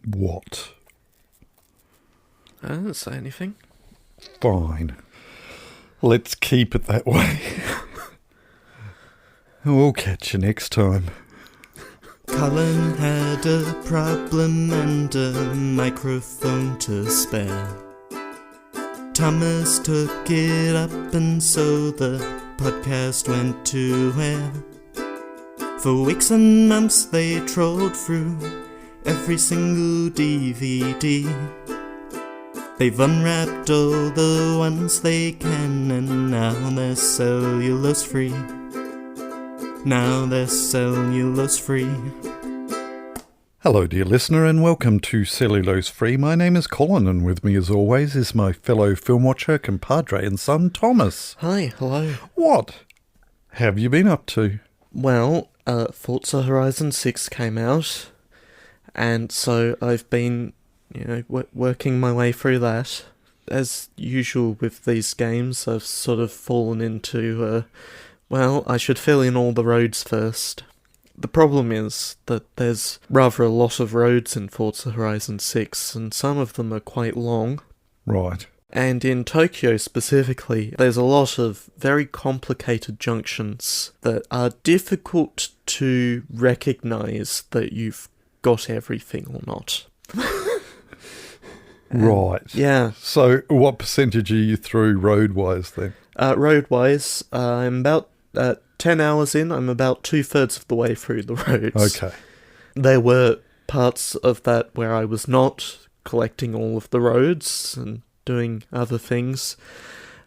What? I didn't say anything. Fine. Let's keep it that way. We'll catch you next time. Colin had a problem and a microphone to spare. Thomas took it up and so the podcast went to air. For weeks and months they trolled through every single DVD. They've unwrapped all the ones they can and now they're cellulose free. Now they're cellulose free. Hello dear listener and welcome to Cellulose Free. My name is Colin and with me as always is my fellow film watcher, compadre and son Thomas. Hi, hello. What have you been up to? Well, Forza Horizon 6 came out, and so I've been, working my way through that. As usual with these games, I've sort of fallen into, I should fill in all the roads first. The problem is that there's rather a lot of roads in Forza Horizon 6, and some of them are quite long. Right. And in Tokyo specifically, there's a lot of very complicated junctions that are difficult to recognise that you've got everything or not. Right. Yeah. So what percentage are you through road-wise then? Road-wise, I'm about 10 hours in. I'm about 2/3 of the way through the roads. Okay. There were parts of that where I was not collecting all of the roads and doing other things.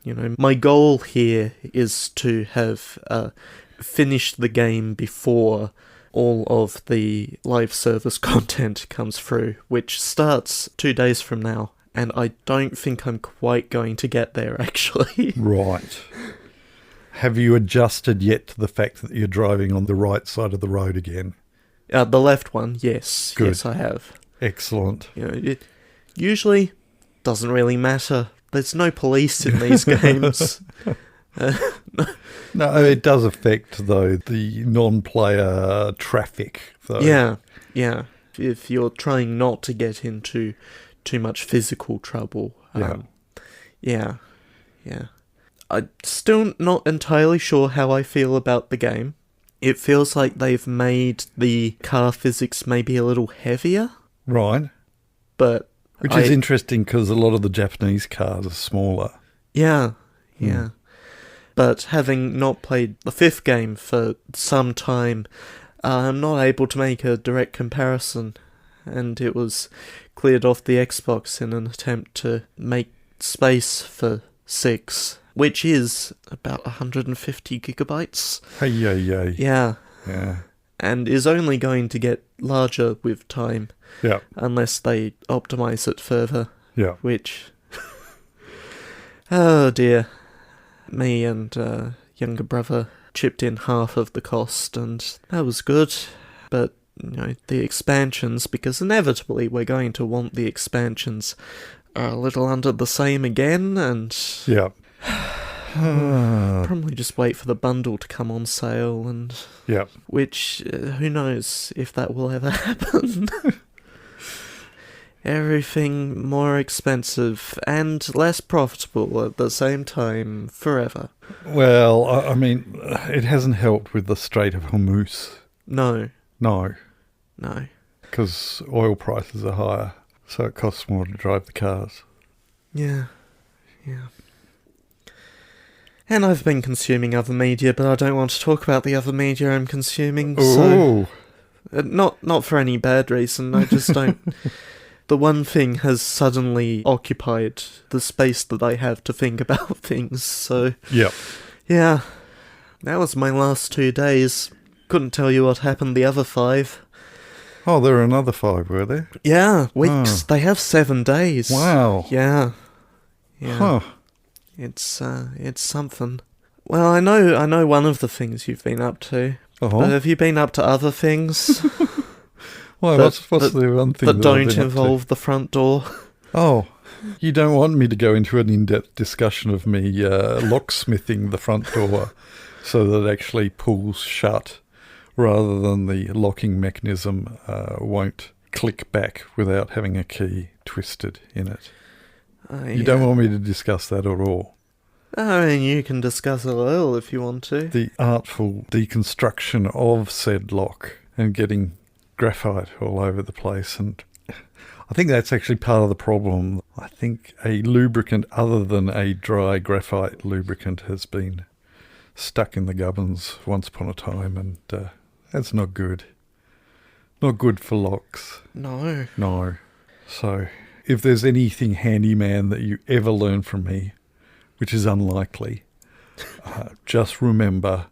My goal here is to have finished the game before all of the live service content comes through, which starts 2 days from now, and I don't think I'm quite going to get there, actually. Right. Have you adjusted yet to the fact that you're driving on the right side of the road again? The left one, yes. Good. Yes, I have. Excellent. It usually doesn't really matter. There's no police in these games. No, it does affect, though, the non-player traffic, though. Yeah. If you're trying not to get into too much physical trouble. Yeah. I'm still not entirely sure how I feel about the game. It feels like they've made the car physics maybe a little heavier. Right. But Which is interesting because a lot of the Japanese cars are smaller. Yeah. But having not played the fifth game for some time, I'm not able to make a direct comparison, and it was cleared off the Xbox in an attempt to make space for 6, which is about 150 gigabytes. Hey. Yeah. Yeah. And is only going to get larger with time. Yeah. Unless they optimize it further. Yeah. Which... oh dear. Me and younger brother chipped in half of the cost, and that was good. But, the expansions, because inevitably we're going to want the expansions, are a little under the same again, and... Yeah. Probably just wait for the bundle to come on sale, and... Yeah. Which, who knows if that will ever happen. Everything more expensive and less profitable at the same time, forever. Well, I mean, it hasn't helped with the Strait of Hormuz. No. Because oil prices are higher, so it costs more to drive the cars. Yeah. And I've been consuming other media, but I don't want to talk about the other media I'm consuming. Ooh. So, not for any bad reason, I just don't... The one thing has suddenly occupied the space that I have to think about things, so... Yep. Yeah. That was my last 2 days. Couldn't tell you what happened the other 5. Oh, there are another 5, were there? Yeah, weeks. Oh. They have 7 days. Wow. Yeah. Huh. It's something. Well, I know one of the things you've been up to. Uh-huh. But have you been up to other things? Well, what's the one thing that that I've don't been up involve the front door? Oh, you don't want me to go into an in-depth discussion of me locksmithing the front door so that it actually pulls shut rather than the locking mechanism won't click back without having a key twisted in it. You Yeah. don't want me to discuss that at all. I mean, you can discuss it a little if you want to. The artful deconstruction of said lock and getting graphite all over the place, and I think that's actually part of the problem. I think a lubricant other than a dry graphite lubricant has been stuck in the gubbins once upon a time, and that's not good. Not good for locks. No. No. So, if there's anything handyman that you ever learn from me, which is unlikely, just remember,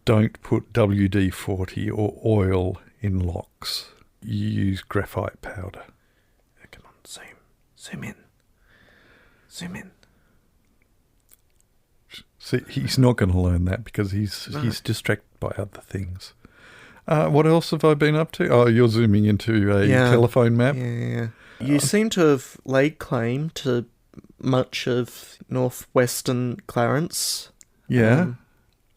don't put WD-40 or oil in locks. You use graphite powder. Come on, zoom in. Zoom in. See, he's not going to learn that because he's distracted by other things. What else have I been up to? Oh, you're zooming into a telephone map. Yeah. You seem to have laid claim to much of northwestern Clarence. Yeah.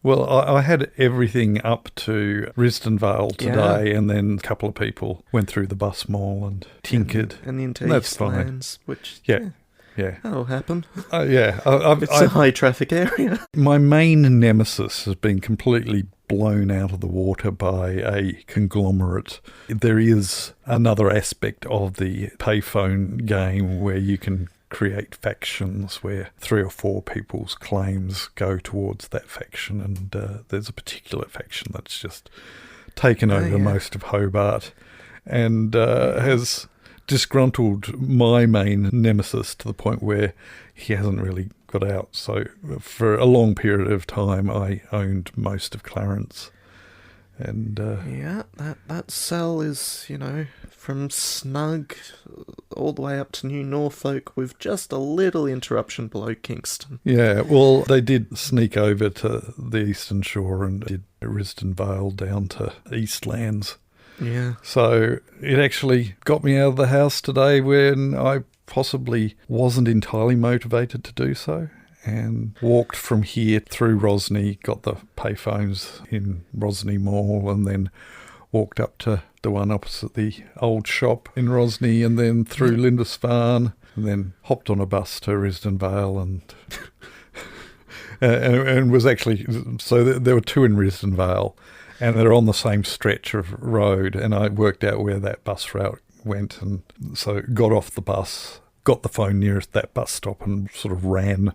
Well, I had everything up to Risdon Vale today, and then a couple of people went through the bus mall and tinkered. And into That's East fine. Lands, which... Yeah. That'll happen. Yeah. It's a high traffic area. My main nemesis has been completely blown out of the water by a conglomerate. There is another aspect of the payphone game where you can create factions where 3 or 4 people's claims go towards that faction, and there's a particular faction that's just taken over most of Hobart and has disgruntled my main nemesis to the point where he hasn't really got out. So for a long period of time I owned most of Clarence, and that cell is, from Snug all the way up to New Norfolk with just a little interruption below Kingston. Yeah, well, they did sneak over to the eastern shore and did Risdon Vale down to Eastlands. Yeah. So it actually got me out of the house today when I possibly wasn't entirely motivated to do so, and walked from here through Rosny, got the payphones in Rosny Mall, and then walked up to the one opposite the old shop in Rosny, and then through Lindisfarne, and then hopped on a bus to Risdon Vale, and and was actually, so there were 2 in Risdon Vale, and they're on the same stretch of road, and I worked out where that bus route went, and so got off the bus, got the phone nearest that bus stop, and sort of ran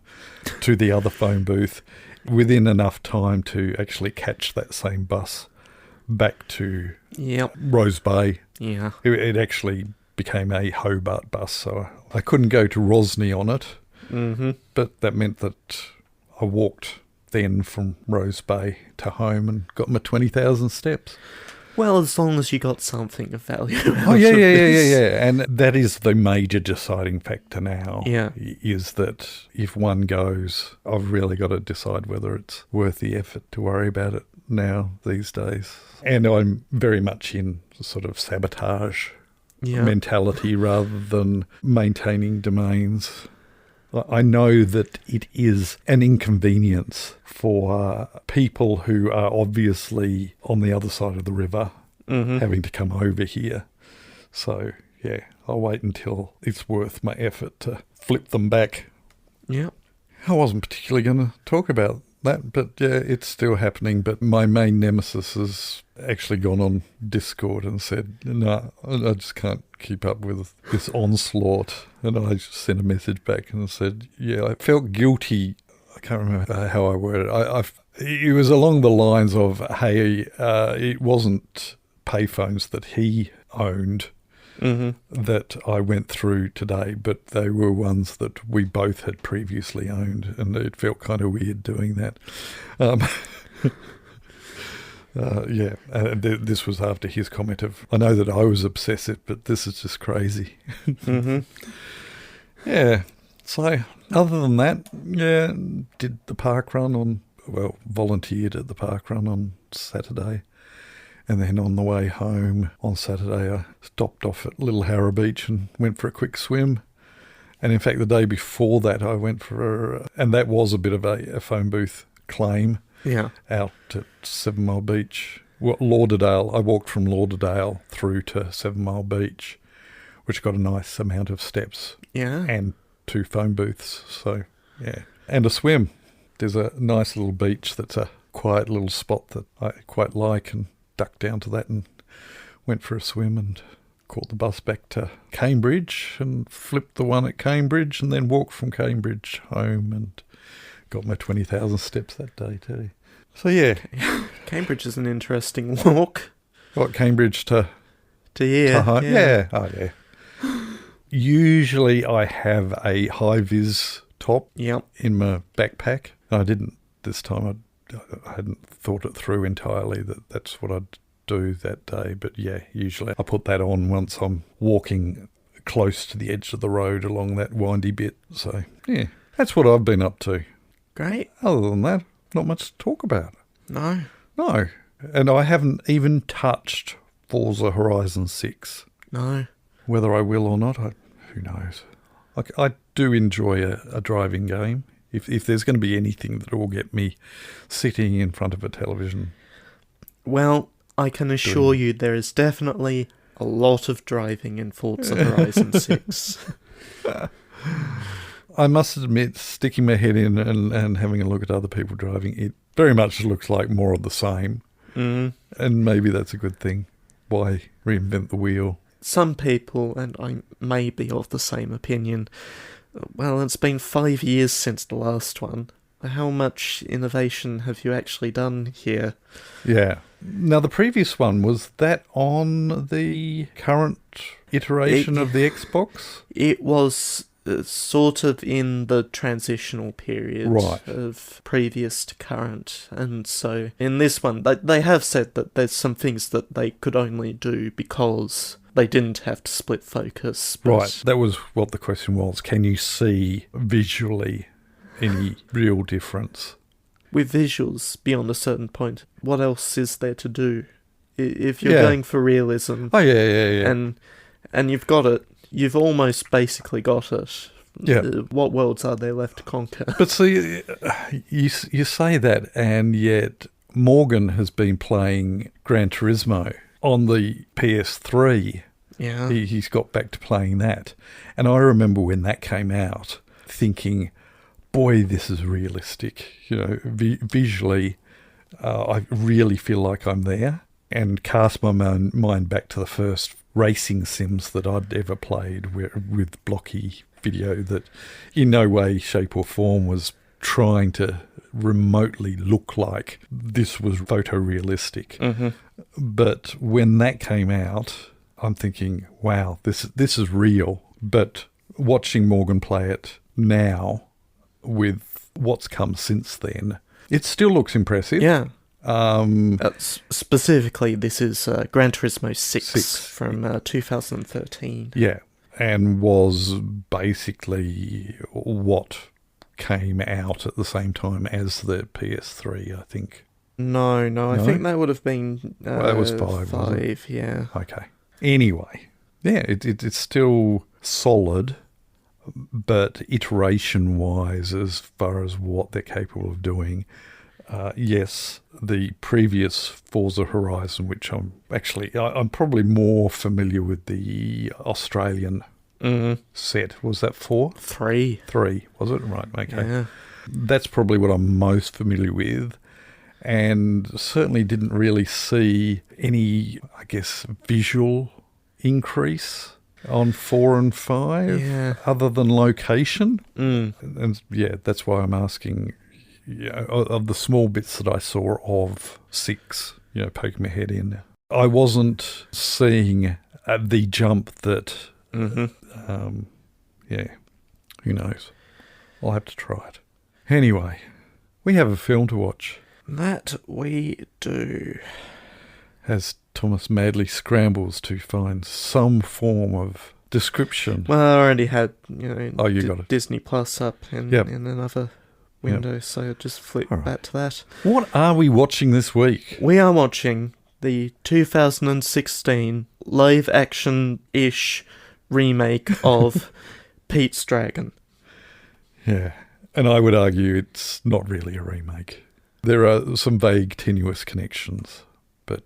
to the other phone booth within enough time to actually catch that same bus back to Rose Bay. Yeah. It actually became a Hobart bus, so I couldn't go to Rosny on it, but that meant that I walked then from Rose Bay to home and got my 20,000 steps. Well, as long as you got something of value out Oh, yeah. of this. And that is the major deciding factor now. Yeah. Is that if one goes, I've really got to decide whether it's worth the effort to worry about it now these days. And I'm very much in sort of sabotage mentality rather than maintaining domains. I know that it is an inconvenience for people who are obviously on the other side of the river, having to come over here. So, yeah, I'll wait until it's worth my effort to flip them back. Yeah. I wasn't particularly going to talk about that, but yeah, it's still happening. But my main nemesis has actually gone on Discord and said, no, I just can't keep up with this onslaught. And I just sent a message back and said, yeah, I felt guilty. I can't remember how I worded it. It was along the lines of, hey, it wasn't payphones that he owned that I went through today, but they were ones that we both had previously owned, and it felt kind of weird doing that. This was after his comment of, I know that I was obsessive, but this is just crazy. Yeah, so other than that, did the park run volunteered at the park run on Saturday. And then on the way home on Saturday, I stopped off at Little Harrow Beach and went for a quick swim. And in fact, the day before that, I went and that was a bit of a phone booth claim out at 7 Mile Beach, Lauderdale. I walked from Lauderdale through to 7 Mile Beach, which got a nice amount of steps Yeah. and 2 phone booths. So, yeah. And a swim. There's a nice little beach that's a quiet little spot that I quite like, and ducked down to that and went for a swim and caught the bus back to Cambridge and flipped the one at Cambridge and then walked from Cambridge home and got my 20,000 steps that day too. So yeah. Cambridge is an interesting walk. What, Cambridge to here? to home? Yeah. Oh yeah. Usually I have a high-vis top Yep. in my backpack. I didn't this time. I hadn't thought it through entirely that that's what I'd do that day. But yeah, usually I put that on once I'm walking close to the edge of the road along that windy bit. So yeah, that's what I've been up to. Great. Other than that, not much to talk about. No. No. And I haven't even touched Forza Horizon 6. No. Whether I will or not, who knows. I do enjoy a driving game. If there's going to be anything that will get me sitting in front of a television. Well, I can assure you there is definitely a lot of driving in Forza Horizon 6. I must admit, sticking my head in and having a look at other people driving, it very much looks like more of the same. Mm. And maybe that's a good thing. Why reinvent the wheel? Some people, and I may be of the same opinion, well, it's been 5 years since the last one. How much innovation have you actually done here? Yeah. Now, the previous one, was that on the current iteration of the Xbox? It was sort of in the transitional period Right. of previous to current. And so in this one, they have said that there's some things that they could only do because they didn't have to split focus. But Right. That was what the question was. Can you see visually any real difference? with visuals beyond a certain point, what else is there to do? If you're Yeah. going for realism, Oh, yeah. and you've got it, you've almost basically got it. Yeah. What worlds are there left to conquer? But see, you say that, and yet Morgan has been playing Gran Turismo on the PS3. Yeah. He's got back to playing that. And I remember when that came out, thinking, boy, this is realistic. You know, visually, I really feel like I'm there. And cast my mind back to the first racing sims that I'd ever played with blocky video that in no way, shape or form was trying to remotely look like this was photorealistic. Mm-hmm. But when that came out, I'm thinking, wow, this is real. But watching Morgan play it now with what's come since then, it still looks impressive. Yeah. Specifically, this is Gran Turismo 6. From 2013. Yeah, and was basically what came out at the same time as the PS3, I think. No, I think that would have been Well, that was 5, wasn't it? 5, yeah. Okay. Anyway, yeah, it's still solid, but iteration-wise, as far as what they're capable of doing, yes, the previous Forza Horizon, which I'm probably more familiar with the Australian set. Was that 4? 3. 3, was it? Right, okay. Yeah. That's probably what I'm most familiar with, and certainly didn't really see any, I guess, visual increase on 4 and 5, Yeah. other than location. Mm. And yeah, that's why I'm asking, of the small bits that I saw of 6, poking my head in. I wasn't seeing the jump that, Mm-hmm. who knows? I'll have to try it. Anyway, we have a film to watch. That we do. As Thomas madly scrambles to find some form of description. Well, I already had, Oh, you got it. Disney Plus up in Yep. another window, so I just flip All right. back to that. What are we watching this week? We are watching the 2016 live-action-ish remake of Pete's Dragon. Yeah, and I would argue it's not really a remake. There are some vague, tenuous connections, but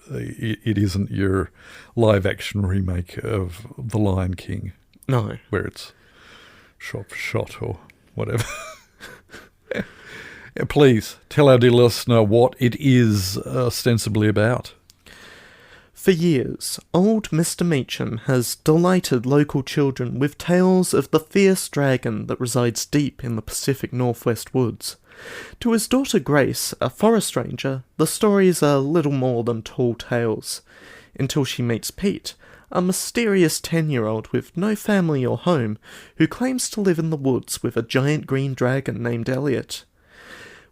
it isn't your live-action remake of The Lion King, No. where it's shot for shot or whatever. Yeah, please tell our dear listener what it is ostensibly about. For years, old Mr. Meacham has delighted local children with tales of the fierce dragon that resides deep in the Pacific Northwest woods. To his daughter Grace, a forest ranger, the stories are little more than tall tales, until she meets Pete, a mysterious 10-year-old with no family or home, who claims to live in the woods with a giant green dragon named Elliot.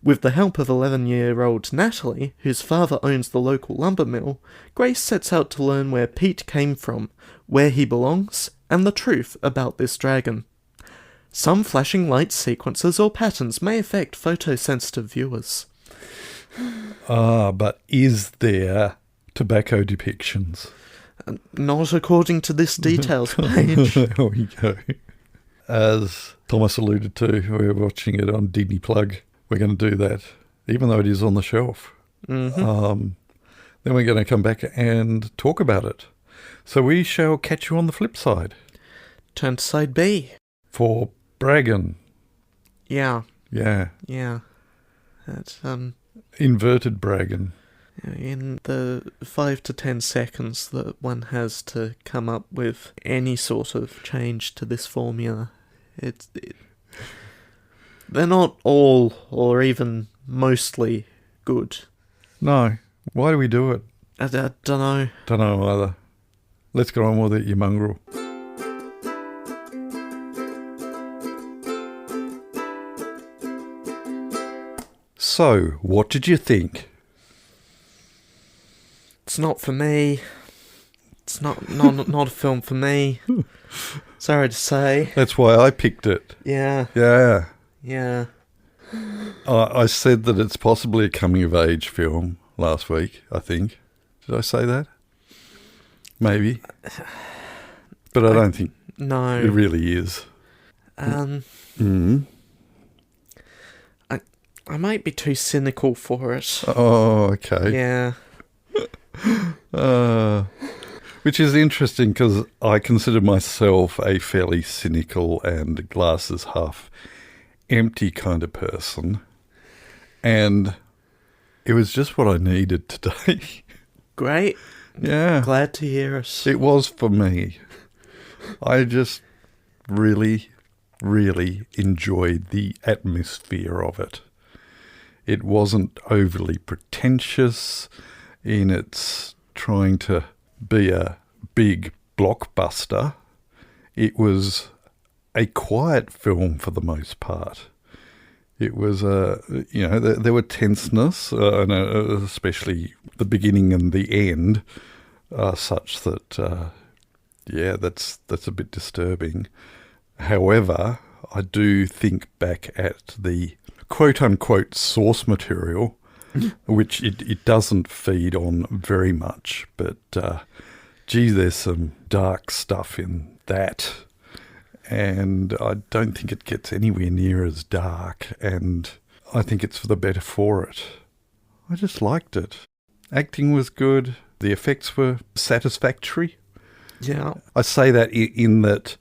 With the help of 11-year-old Natalie, whose father owns the local lumber mill, Grace sets out to learn where Pete came from, where he belongs, and the truth about this dragon. Some flashing light sequences or patterns may affect photosensitive viewers. But is there tobacco depictions? Not according to this details page. There we go. As Thomas alluded to, we're watching it on Disney Plug. We're going to do that, even though it is on the shelf. Mm-hmm. Then we're going to come back and talk about it. So we shall catch you on the flip side. Turn to side B. For Dragon. Yeah. Yeah. Yeah. That's, Inverted Dragon. in the 5 to 10 seconds that one has to come up with any sort of change to this formula, they're not all or even mostly good. No. Why do we do it? I don't know. Don't know either. Let's get on with it, you mongrel. So, what did you think? It's not for me. It's not a film for me. Sorry to say. That's why I picked it. Yeah. Yeah. Yeah. I said that it's possibly a coming-of-age film last week, I think. Did I say that? Maybe. But I don't think No. it really is. I might be too cynical for it. Oh, okay. Yeah. Which is interesting because I consider myself a fairly cynical and glasses half empty kind of person. And it was just what I needed today. Great. Yeah. Glad to hear it. It was for me. I just really, really enjoyed the atmosphere of it. It wasn't overly pretentious in its trying to be a big blockbuster. It was a quiet film for the most part. It was, there were tenseness, and especially the beginning and the end, such that, that's a bit disturbing. However, I do think back at the quote-unquote source material, which it doesn't feed on very much, but, there's some dark stuff in that. And I don't think it gets anywhere near as dark, and I think it's for the better for it. I just liked it. Acting was good. The effects were satisfactory. Yeah. I say that in that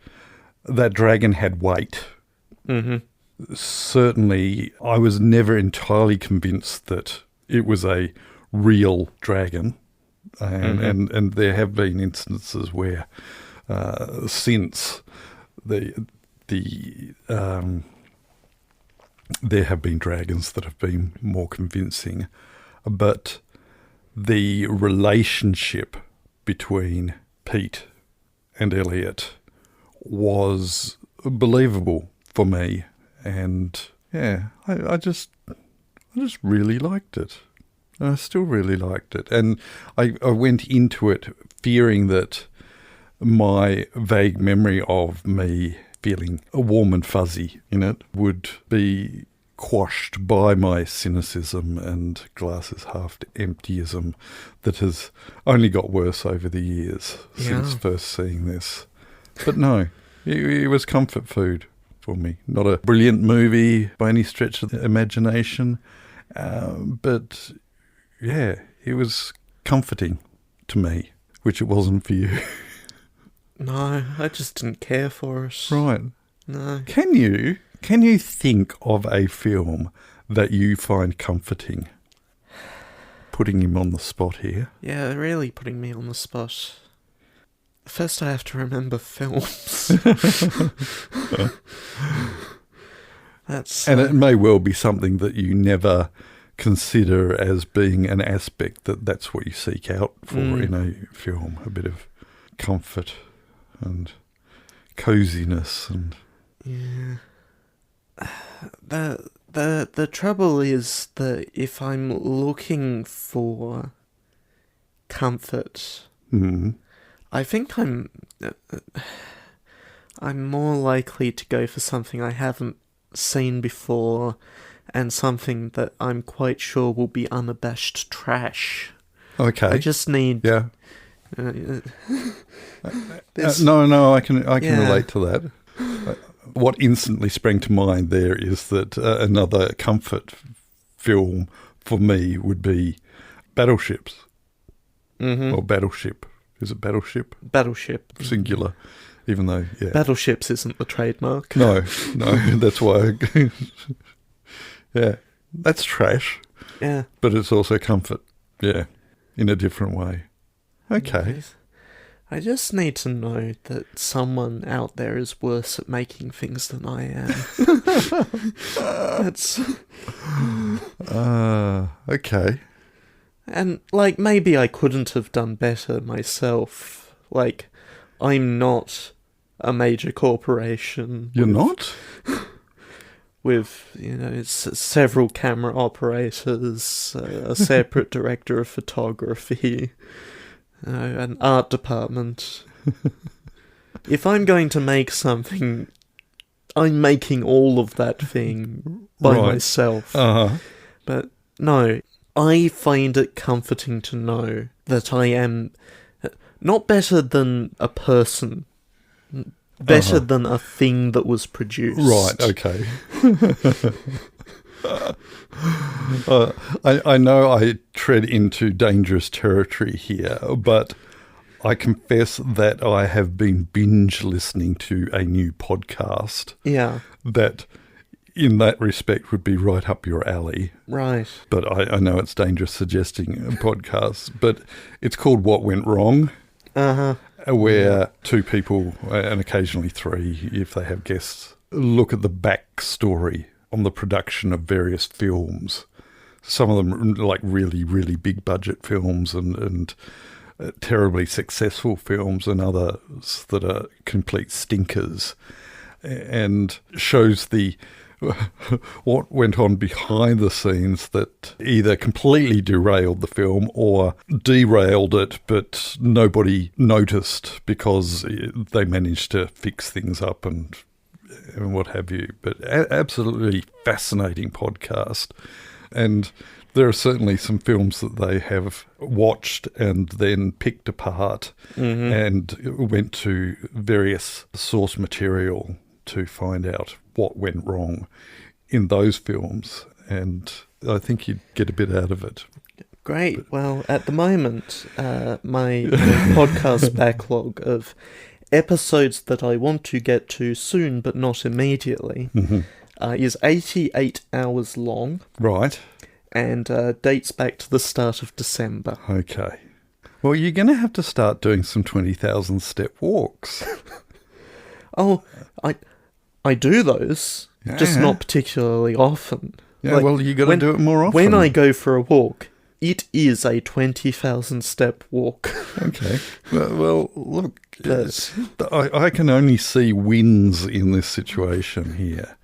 dragon had weight. Mm-hmm. Certainly, I was never entirely convinced that it was a real dragon. And there have been instances where since there have been dragons that have been more convincing, but the relationship between Pete and Elliot was believable for me, and yeah, I just really liked it. I still really liked it, and I went into it fearing that my vague memory of me feeling warm and fuzzy in it would be quashed by my cynicism and glasses half emptyism that has only got worse over the years since first seeing this. But no, it was comfort food for me. Not a brilliant movie by any stretch of the imagination, but yeah, it was comforting to me, which it wasn't for you. No, I just didn't care for it. Right. No. Can you think of a film that you find comforting? Putting him on the spot here. Yeah, really putting me on the spot. First I have to remember films. And it may well be something that you never consider as being an aspect that's what you seek out for in a film, a bit of comfort and coziness and the trouble is that if I'm looking for comfort, I think I'm more likely to go for something I haven't seen before and something that I'm quite sure will be unabashed trash. Okay. I just need... Yeah. No, I can relate to that. What instantly sprang to mind there is that another comfort film for me would be Battleships. Or Battleship. Is it Battleship? Battleship. Singular. Even though, yeah. Battleships isn't the trademark. No, that's why. Yeah, that's trash. Yeah. But it's also comfort. Yeah, in a different way. Okay. I just need to know that someone out there is worse at making things than I am. That's... Okay. And, like, maybe I couldn't have done better myself. Like, I'm not a major corporation. You're not? With, several camera operators, a separate director of photography, an art department. If I'm going to make something, I'm making all of that thing by myself. But no, I find it comforting to know that I am not better than a person, better than a thing that was produced. Right, okay. I know I tread into dangerous territory here, but I confess that I have been binge listening to a new podcast. Yeah. That, in that respect, would be right up your alley. Right. But I know it's dangerous suggesting a podcast, but it's called What Went Wrong. Where two people, and occasionally three, if they have guests, look at the backstory on the production of various films. Some of them like really, really big budget films and terribly successful films, and others that are complete stinkers, and shows what went on behind the scenes that either completely derailed the film or derailed it, but nobody noticed because they managed to fix things up and what have you. But absolutely fascinating podcast. And there are certainly some films that they have watched and then picked apart and went to various source material to find out what went wrong in those films, and I think you'd get a bit out of it. Great. Well, at the moment, my podcast backlog of episodes that I want to get to soon but not immediately is 88 hours long. Right. And dates back to the start of December. Okay. Well, you're going to have to start doing some 20,000 step walks. Oh, I do those, just not particularly often. Yeah, like, well, you got to do it more often. When I go for a walk, it is a 20,000 step walk. Okay. Well look, I can only see wins in this situation here.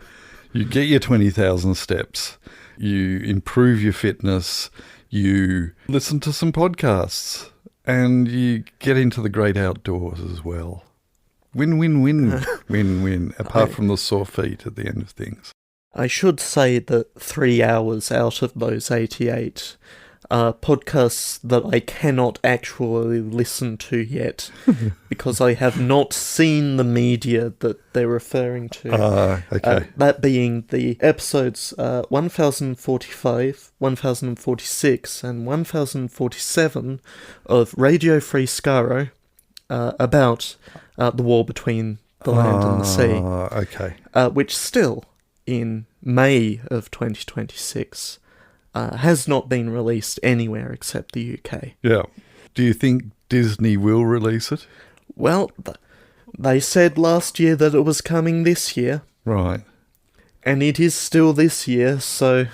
You get your 20,000 steps, you improve your fitness, you listen to some podcasts, and you get into the great outdoors as well. Win, win, win, win, win, apart from the sore feet at the end of things. I should say that 3 hours out of those 88 are podcasts that I cannot actually listen to yet because I have not seen the media that they're referring to. Okay. That being the episodes 1045, 1046, and 1047 of Radio Free Skaro about the war between the land and the sea. Okay. Which still, in May of 2026, has not been released anywhere except the UK. Yeah. Do you think Disney will release it? Well, they said last year that it was coming this year. Right. And it is still this year, so...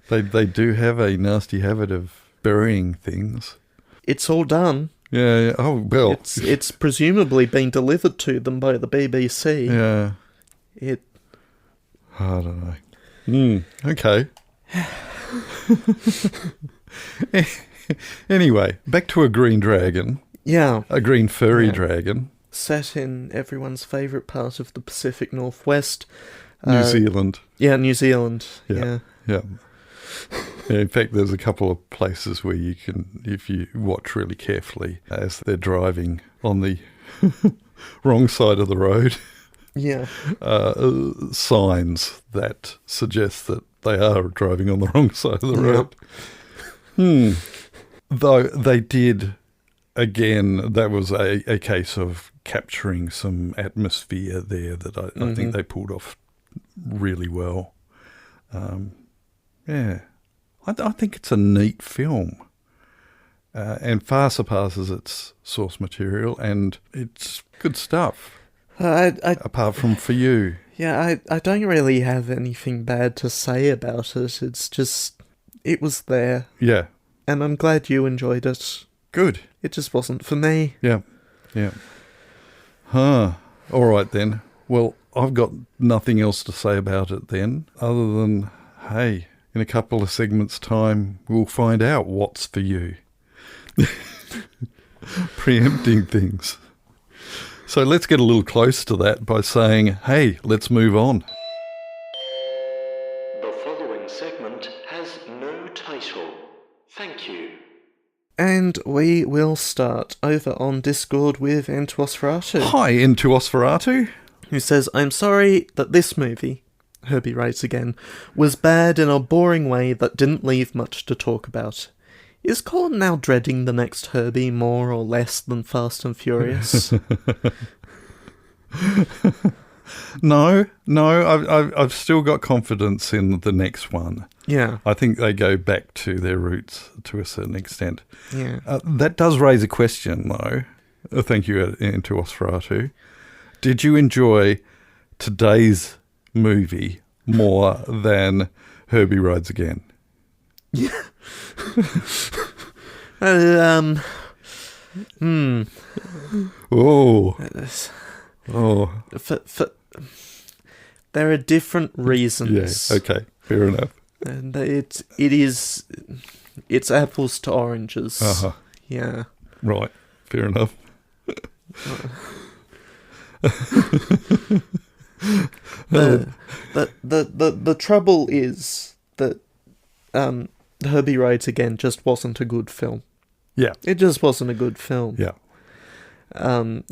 They do have a nasty habit of burying things. It's all done. Yeah. Oh, well. It's presumably been delivered to them by the BBC. Yeah. I don't know. Okay. Anyway, back to a green dragon. Yeah. A green furry dragon. Set in everyone's favourite part of the Pacific Northwest. New Zealand. Yeah, New Zealand. Yeah. In fact, there's a couple of places where you can, if you watch really carefully, as they're driving on the wrong side of the road, yeah, signs that suggest that they are driving on the wrong side of the road. Though they did, again, that was a case of capturing some atmosphere there that I think they pulled off really well. I think it's a neat film and far surpasses its source material, and it's good stuff. Apart from For You. Yeah, I don't really have anything bad to say about it. It's just, it was there. Yeah. And I'm glad you enjoyed it. Good. It just wasn't for me. Yeah. All right then. Well, I've got nothing else to say about it then, other than, hey, in a couple of segments' time, we'll find out what's for you. Preempting things. So let's get a little close to that by saying, hey, let's move on. The following segment has no title. Thank you. And we will start over on Discord with Entuosferatu. Hi, Entuosferatu. Who says, I'm sorry that this movie, Herbie writes again, was bad in a boring way that didn't leave much to talk about. Is Colin now dreading the next Herbie more or less than Fast and Furious? No, I've still got confidence in the next one. Yeah. I think they go back to their roots to a certain extent. Yeah. That does raise a question, though. Thank you, Entuosferatu. Did you enjoy today's movie more than Herbie Rides Again? Yeah. Oh. There are different reasons. Yeah, okay, fair enough. And it's apples to oranges. Uh-huh. Yeah. Right, fair enough. The trouble is that Herbie Rides Again just wasn't a good film. Yeah. It just wasn't a good film. Yeah. And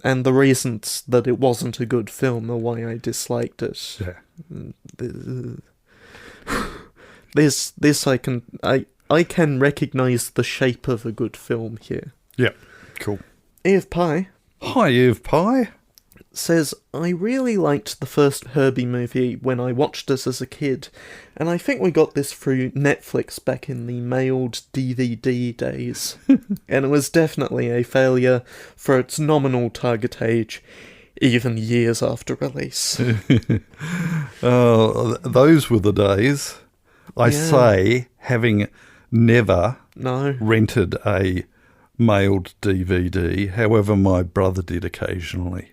the reasons that it wasn't a good film are why I disliked it. Yeah. This I can recognise the shape of a good film here. Yeah. Cool. Eve Pye. Hi, Eve Pye. Says, I really liked the first Herbie movie when I watched it as a kid, and I think we got this through Netflix back in the mailed DVD days. And it was definitely a failure for its nominal target age, even years after release. Those were the days. I say, having never rented a mailed DVD, however my brother did occasionally.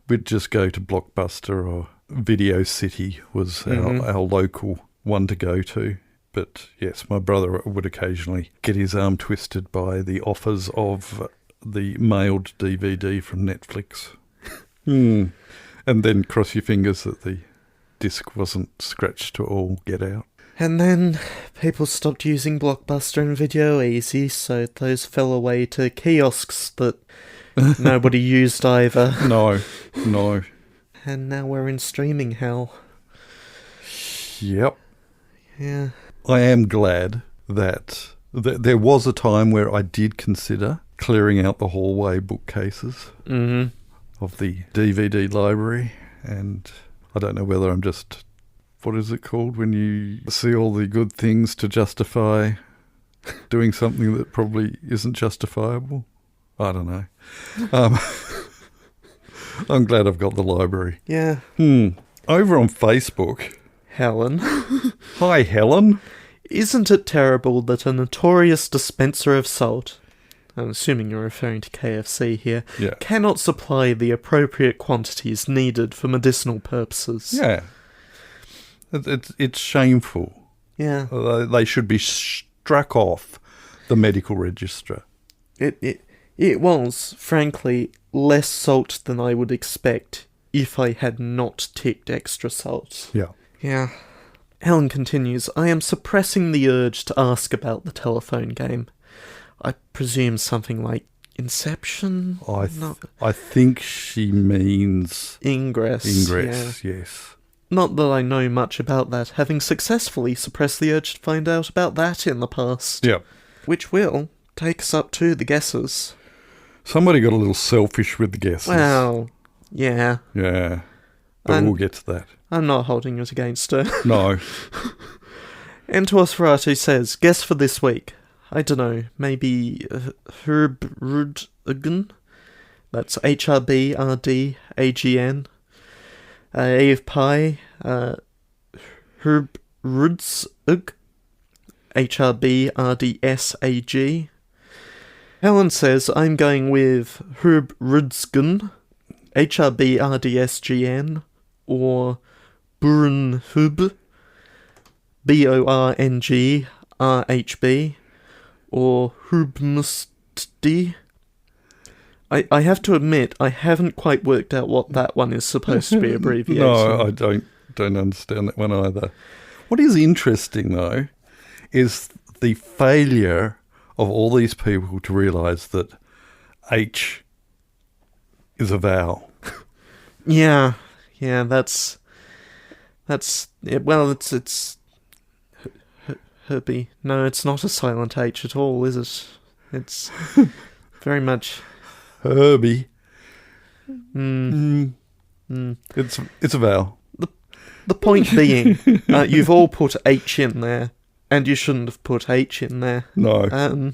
We'd just go to Blockbuster, or Video City was our local one to go to. But yes, my brother would occasionally get his arm twisted by the offers of the mailed DVD from Netflix. And then cross your fingers that the disc wasn't scratched to all get out. And then people stopped using Blockbuster and Video Easy, so those fell away to kiosks that nobody used either. No. And now we're in streaming hell. Yep. Yeah. I am glad that there was a time where I did consider clearing out the hallway bookcases of the DVD library, and I don't know whether I'm just... What is it called when you see all the good things to justify doing something that probably isn't justifiable? I don't know. I'm glad I've got the library. Yeah. Over on Facebook... Helen. Hi, Helen. Isn't it terrible that a notorious dispenser of salt, I'm assuming you're referring to KFC here, cannot supply the appropriate quantities needed for medicinal purposes? Yeah. It's shameful. Yeah. They should be struck off the medical register. It was, frankly, less salt than I would expect if I had not ticked extra salt. Yeah. Yeah. Helen continues, I am suppressing the urge to ask about the telephone game. I presume something like Inception? I think she means... Ingress, yes. Not that I know much about that, having successfully suppressed the urge to find out about that in the past. Yeah. Which will take us up to the guesses. Somebody got a little selfish with the guesses. Well, yeah. Yeah. But we'll get to that. I'm not holding it against her. No. Entorsferatu says, guess for this week. I don't know, maybe Herbrudgen? That's HRBRDAGN. A of Pi, Herbrudzug, HRBRDSAG. Helen says, I'm going with Herbrudzgen, HRBRDSGN, or Burenhub, BORNGRHB, or Hubmustdi. I have to admit, I haven't quite worked out what that one is supposed to be abbreviated. No, I don't understand that one either. What is interesting, though, is the failure of all these people to realise that H is a vowel. Yeah, that's it. Well, it's Herbie. No, it's not a silent H at all, is it? It's very much Herbie. It's a vowel. The point being, you've all put H in there, and you shouldn't have put H in there. No.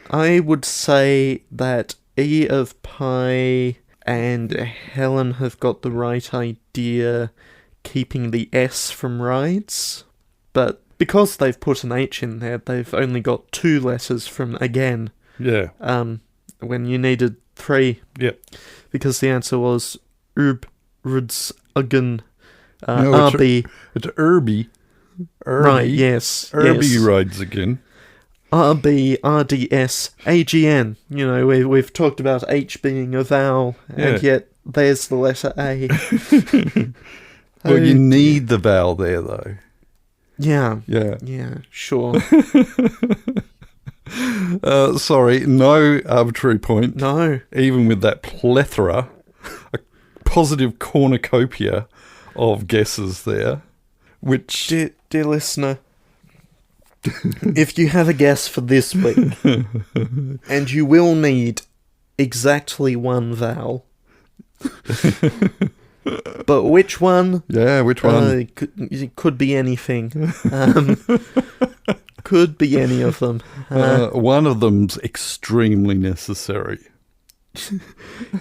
I would say that E of Pi and Helen have got the right idea, keeping the S from rides, but because they've put an H in there, they've only got 2 letters from again. Yeah. When you needed 3. Yep. Because the answer was Rudsuggen, No, RB. It's Irby. Right, yes. Irby yes. rides again. RB, RDS, AGN. You know, we've talked about H being a vowel, and yet there's the letter A. Well, you need the vowel there, though. Yeah. Yeah. Yeah, sure. Sorry, no arbitrary point. No. Even with that plethora, a positive cornucopia of guesses there, which... Dear listener, if you have a guess for this week, and you will need exactly 1 vowel, but which one? Yeah, which one? It could be anything. Could be any of them. One of them's extremely necessary.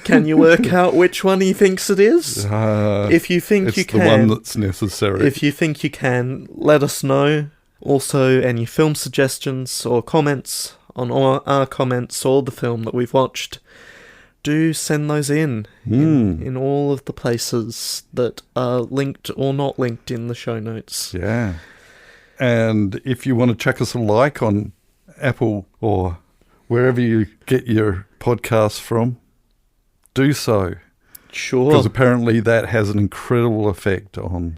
Can you work out which one he thinks it is? If you think you can. It's the one that's necessary. If you think you can, let us know. Also, any film suggestions or comments on our comments or the film that we've watched, do send those in all of the places that are linked or not linked in the show notes. Yeah. And if you want to chuck us a like on Apple or wherever you get your podcasts from, do so. Sure. Because apparently that has an incredible effect on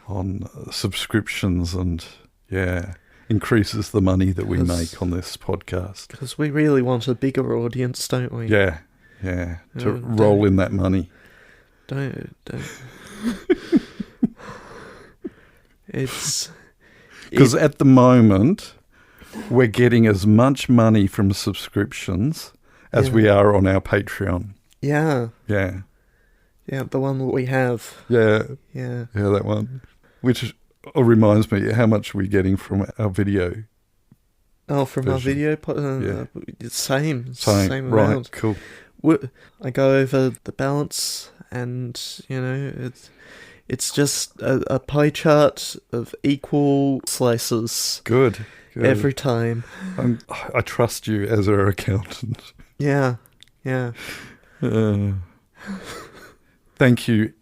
on subscriptions and, increases the money that we make on this podcast. Because we really want a bigger audience, don't we? Yeah, to roll in that money. Don't. It's... Because at the moment, we're getting as much money from subscriptions as we are on our Patreon. Yeah. Yeah. Yeah, the one that we have. Yeah. Yeah. Yeah, that one. Which reminds me, how much are we getting from our video? Oh, from version? our video? Same Right, amount. cool. I go over the balance and, it's just a pie chart of equal slices. Good. Every time. I trust you as our accountant. Yeah. Thank you,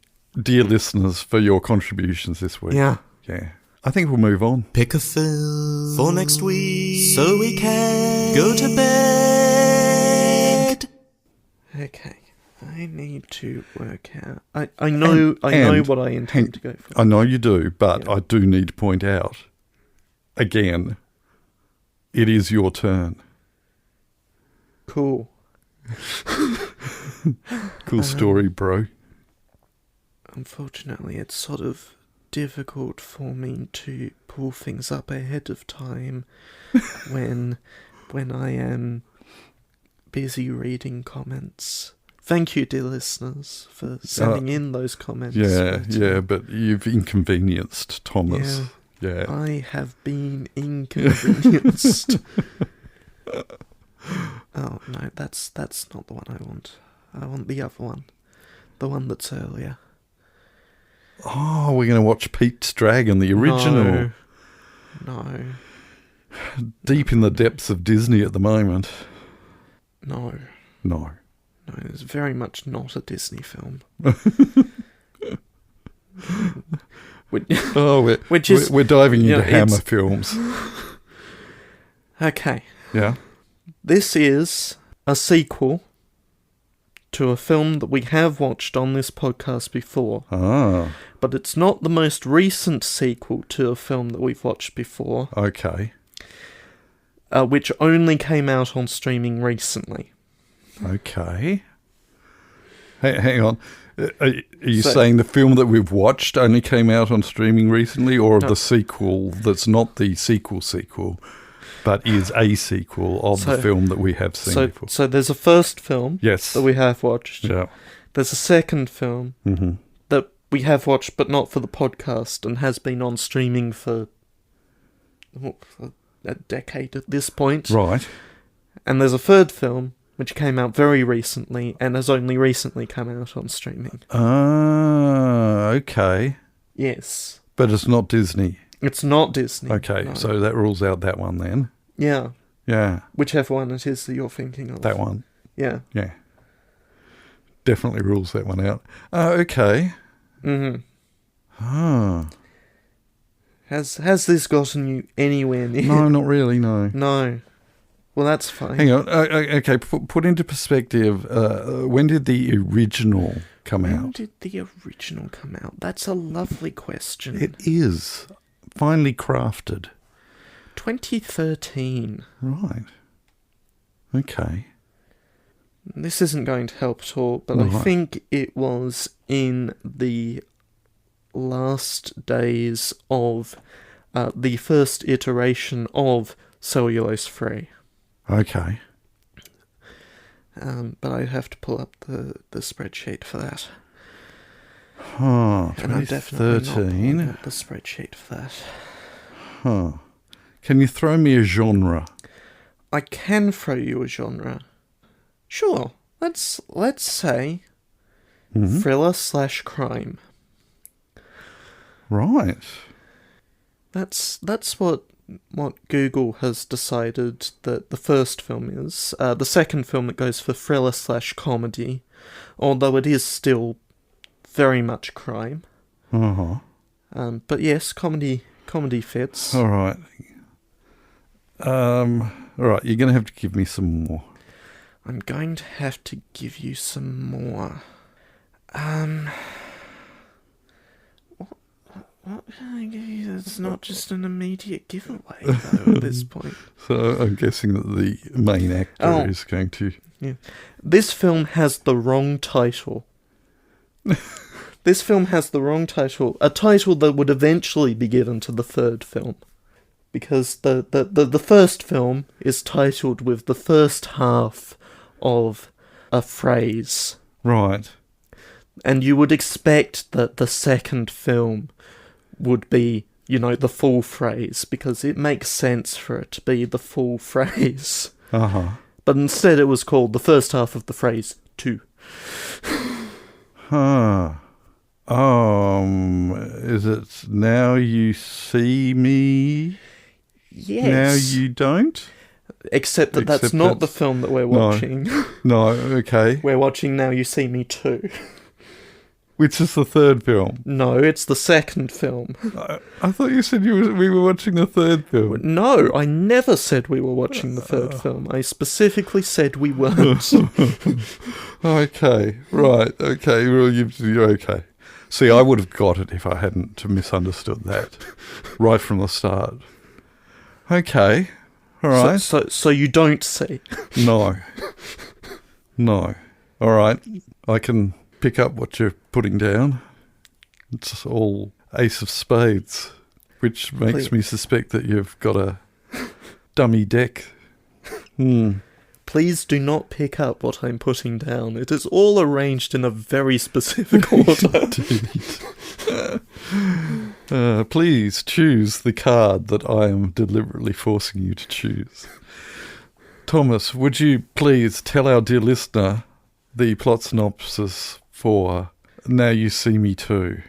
dear listeners, for your contributions this week. Yeah. I think we'll move on. Pick a film for next week so we can go to bed. Okay. I need to work out. I know what I intend to go for. I know you do, but I do need to point out, again, it is your turn. Cool. Cool story, bro. Unfortunately, it's sort of difficult for me to pull things up ahead of time when I am busy reading comments. Thank you, dear listeners, for sending in those comments. But you've inconvenienced Thomas. Yeah. I have been inconvenienced. Oh, no, that's not the one I want. I want the other one. The one that's earlier. Oh, we're going to watch Pete's Dragon, the original. No. Deep in the depths of Disney at the moment. No. No, it's very much not a Disney film. We're diving into Hammer films. Okay. Yeah. This is a sequel to a film that we have watched on this podcast before. Ah. But it's not the most recent sequel to a film that we've watched before. Okay. Which only came out on streaming recently. Okay. Hey, hang on. Are you saying the film that we've watched only came out on streaming recently, or the sequel that's not the sequel, but is a sequel of the film that we have seen before? So there's a first film that we have watched. Yeah. There's a second film that we have watched, but not for the podcast, and has been on streaming for a decade at this point. Right. And there's a third film which came out very recently and has only recently come out on streaming. Ah, okay. Yes. But it's not Disney. It's not Disney. Okay, no. So that rules out that one then. Yeah. Yeah. Whichever one it is that you're thinking of. That one. Yeah. Yeah. Definitely rules that one out. Okay. Mm-hmm. Ah. Has this gotten you anywhere near? No, not really, no. No. Well, that's fine. Hang on. Okay, put into perspective, when did the original come out? When did the original come out? That's a lovely question. It is. Finely crafted. 2013. Right. Okay. This isn't going to help at all, but Right. I think it was in the last days of the first iteration of Cellulose Free. Okay. But I have to pull up the spreadsheet for that. Huh, And I'm definitely not 2013. pulling up the spreadsheet for that. Huh. Can you throw me a genre? I can throw you a genre. Sure. Let's say thriller/crime. Right. That's what Google has decided that the first film is. The second film that goes for thriller/comedy, although it is still very much crime. Uh-huh. But yes, comedy fits. All right. All right, you're going to have to give me some more. I'm going to have to give you some more. It's not just an immediate giveaway, though, at this point. So I'm guessing that the main actor is going to... Yeah. This film has the wrong title. This film has the wrong title. A title that would eventually be given to the third film. Because the first film is titled with the first half of a phrase. Right. And you would expect that the second film would be, the full phrase, because it makes sense for it to be the full phrase. Uh-huh. But instead it was called the first half of the phrase 2. Huh. Is it Now You See Me? Yes. Now You Don't? Except that's not the film that we're watching. No, okay. We're watching Now You See Me 2. Which is the third film? No, it's the second film. I thought you said we were watching the third film. No, I never said we were watching the third film. I specifically said we weren't. Okay, right, okay, well, you're okay. See, I would have got it if I hadn't misunderstood that right from the start. Okay, all right. So you don't see? No. All right, I can pick up what you're putting down. It's all ace of spades, which makes me suspect that you've got a dummy deck. Please do not pick up what I'm putting down. It is all arranged in a very specific order. Please choose the card that I am deliberately forcing you to choose. Thomas, would you please tell our dear listener the plot synopsis for Now You See Me Too?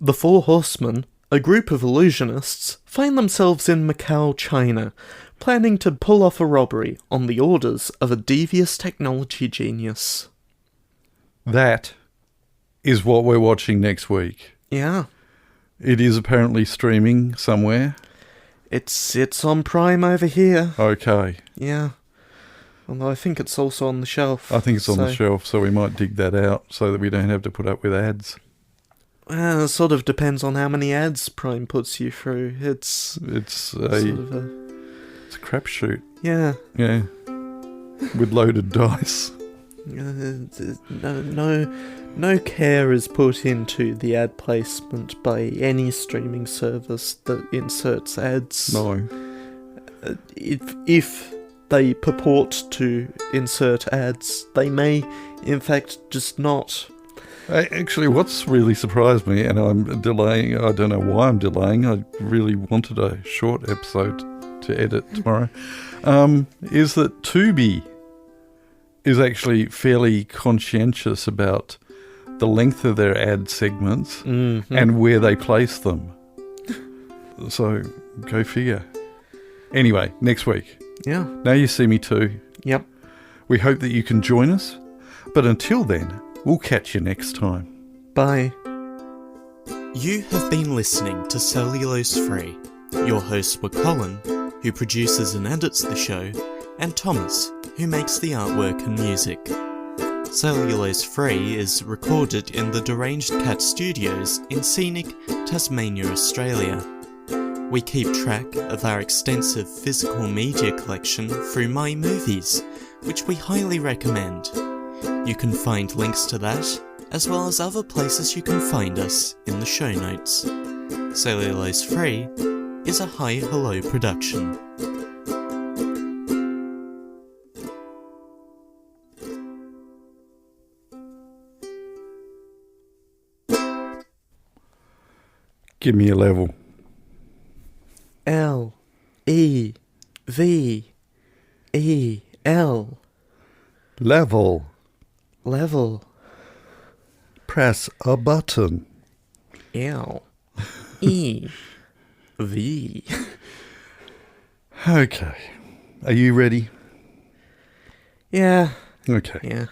The Four Horsemen, a group of illusionists, find themselves in Macau, China, planning to pull off a robbery on the orders of a devious technology genius. That is what we're watching next week. Yeah. It is apparently streaming somewhere. It's on Prime over here. Okay. Yeah. Although I think it's also on the shelf. I think it's on the shelf, so we might dig that out so that we don't have to put up with ads. Well, it sort of depends on how many ads Prime puts you through. It's a crapshoot. Yeah. Yeah. With loaded dice. No care is put into the ad placement by any streaming service that inserts ads. No. If they purport to insert ads, they may, in fact, just not. Actually, what's really surprised me, and I'm delaying, I don't know why I'm delaying, I really wanted a short episode to edit tomorrow, is that Tubi is actually fairly conscientious about the length of their ad segments and where they place them. So, go figure. Anyway, next week. Yeah. Now You See Me Too. Yep. We hope that you can join us, but until then, we'll catch you next time. Bye. You have been listening to Cellulose Free. Your hosts were Colin, who produces and edits the show, and Thomas, who makes the artwork and music. Cellulose Free is recorded in the Deranged Cat Studios in scenic Tasmania, Australia. We keep track of our extensive physical media collection through My Movies, which we highly recommend. You can find links to that, as well as other places you can find us in the show notes. Cellulose Free is a Hi Hello production. Give me a level. L-E-V-E-L. Level. Level. Press a button. L-E-V. Okay. Are you ready? Yeah. Okay. Yeah.